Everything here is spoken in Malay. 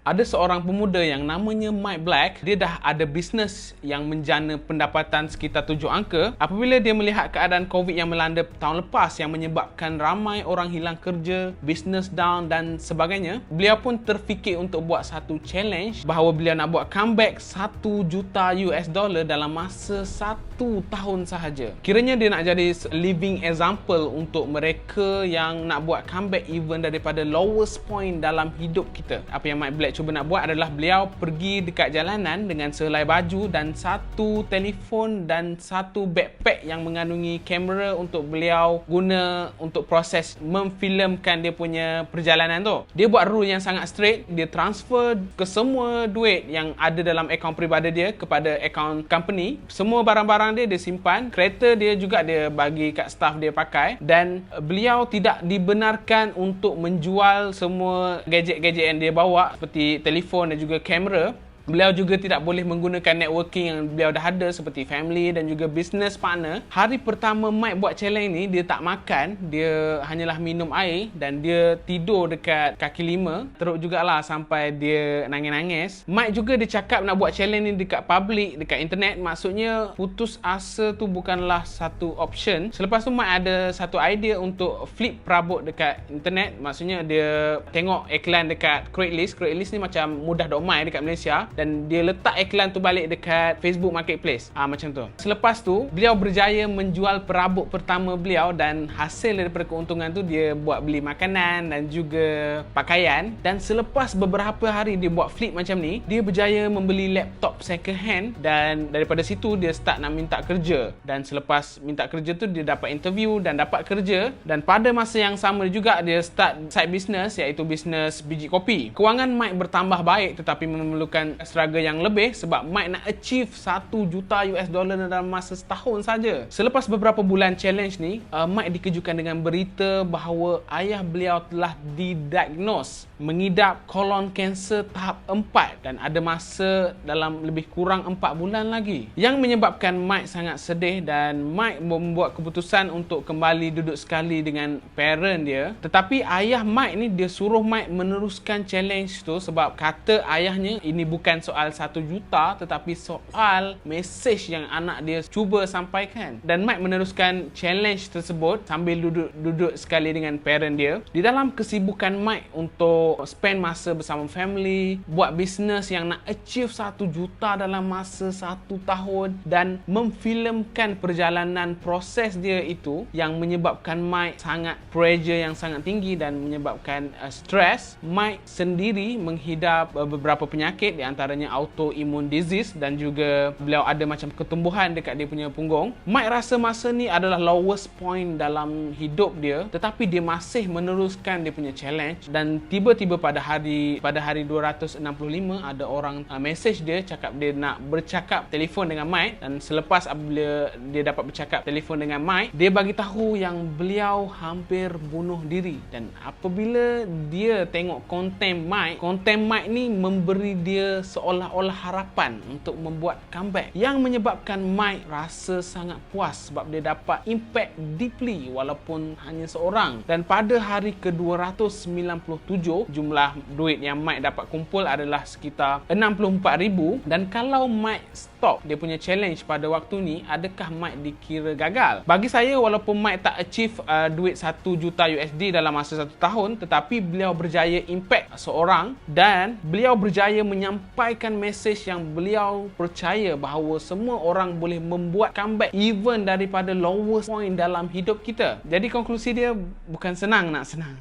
Ada seorang pemuda yang namanya Mike Black. Dia dah ada bisnes yang menjana pendapatan sekitar 7 angka apabila dia melihat keadaan COVID yang melanda tahun lepas yang menyebabkan ramai orang hilang kerja, bisnes down dan sebagainya. Beliau pun terfikir untuk buat satu challenge bahawa beliau nak buat comeback 1 juta US dollar dalam masa 1 tahun sahaja. Kiranya dia nak jadi living example untuk mereka yang nak buat comeback even daripada lowest point dalam hidup kita. Apa yang Mike Black cuba nak buat adalah beliau pergi dekat jalanan dengan sehelai baju dan satu telefon dan satu backpack yang mengandungi kamera untuk beliau guna untuk proses memfilmkan dia punya perjalanan tu. Dia buat rule yang sangat straight. Dia transfer ke semua duit yang ada dalam akaun peribadi dia kepada akaun company. Semua barang-barang dia simpan. Kereta dia juga dia bagi kat staff dia pakai. Dan beliau tidak dibenarkan untuk menjual semua gadget-gadget yang dia bawa seperti telefon dan juga kamera. Beliau juga tidak boleh menggunakan networking yang beliau dah ada seperti family dan juga business partner. Hari pertama Mike buat challenge ni, dia tak makan, dia hanyalah minum air dan dia tidur dekat kaki lima. Teruk jugalah sampai dia nangis-nangis. Mike juga dia cakap nak buat challenge ni dekat public, dekat internet. Maksudnya putus asa tu bukanlah satu option. Selepas tu Mike ada satu idea untuk flip perabot dekat internet. Maksudnya dia tengok iklan dekat Craigslist. Craigslist ni macam mudah.my dekat Malaysia. Dan dia letak iklan tu balik dekat Facebook Marketplace. Macam tu. Selepas tu, beliau berjaya menjual perabot pertama beliau dan hasil daripada keuntungan tu dia buat beli makanan dan juga pakaian. Dan selepas beberapa hari dia buat flip macam ni, dia berjaya membeli laptop second hand dan daripada situ dia start nak minta kerja. Dan selepas minta kerja tu dia dapat interview dan dapat kerja. Dan pada masa yang sama juga dia start side business iaitu bisnes biji kopi. Kewangan Mike bertambah baik tetapi memerlukan struggle yang lebih sebab Mike nak achieve 1 juta US dollar dalam masa setahun saja. Selepas beberapa bulan challenge ni, Mike dikejutkan dengan berita bahawa ayah beliau telah didiagnose mengidap colon cancer tahap 4 dan ada masa dalam lebih kurang 4 bulan lagi. Yang menyebabkan Mike sangat sedih dan Mike membuat keputusan untuk kembali duduk sekali dengan parent dia. Tetapi ayah Mike ni dia suruh Mike meneruskan challenge tu sebab kata ayahnya ini bukan soal 1 juta tetapi soal mesej yang anak dia cuba sampaikan. Dan Mike meneruskan challenge tersebut sambil duduk sekali dengan parent dia. Di dalam kesibukan Mike untuk spend masa bersama family, buat bisnes yang nak achieve 1 juta dalam masa 1 tahun dan memfilmkan perjalanan proses dia itu yang menyebabkan Mike sangat pressure yang sangat tinggi dan menyebabkan stres. Mike sendiri menghidap beberapa penyakit di antaranya autoimmune disease dan juga beliau ada macam ketumbuhan dekat dia punya punggung. Mike rasa masa ni adalah lowest point dalam hidup dia tetapi dia masih meneruskan dia punya challenge dan tiba-tiba pada hari 265 ada orang message dia cakap dia nak bercakap telefon dengan Mike dan selepas apabila dia dapat bercakap telefon dengan Mike, dia bagi tahu yang beliau hampir bunuh diri. Dan apabila dia tengok konten Mike ni memberi dia seolah-olah harapan untuk membuat comeback yang menyebabkan Mike rasa sangat puas sebab dia dapat impact deeply walaupun hanya seorang. Dan pada hari ke-297 jumlah duit yang Mike dapat kumpul adalah sekitar 64,000 dan kalau Mike stop dia punya challenge pada waktu ni, adakah Mike dikira gagal? Bagi saya walaupun Mike tak achieve duit 1 juta USD dalam masa 1 tahun tetapi beliau berjaya impact seorang dan beliau berjaya menyampaikan mesej yang beliau percaya bahawa semua orang boleh membuat comeback even daripada lowest point dalam hidup kita. Jadi konklusi dia bukan senang nak senang.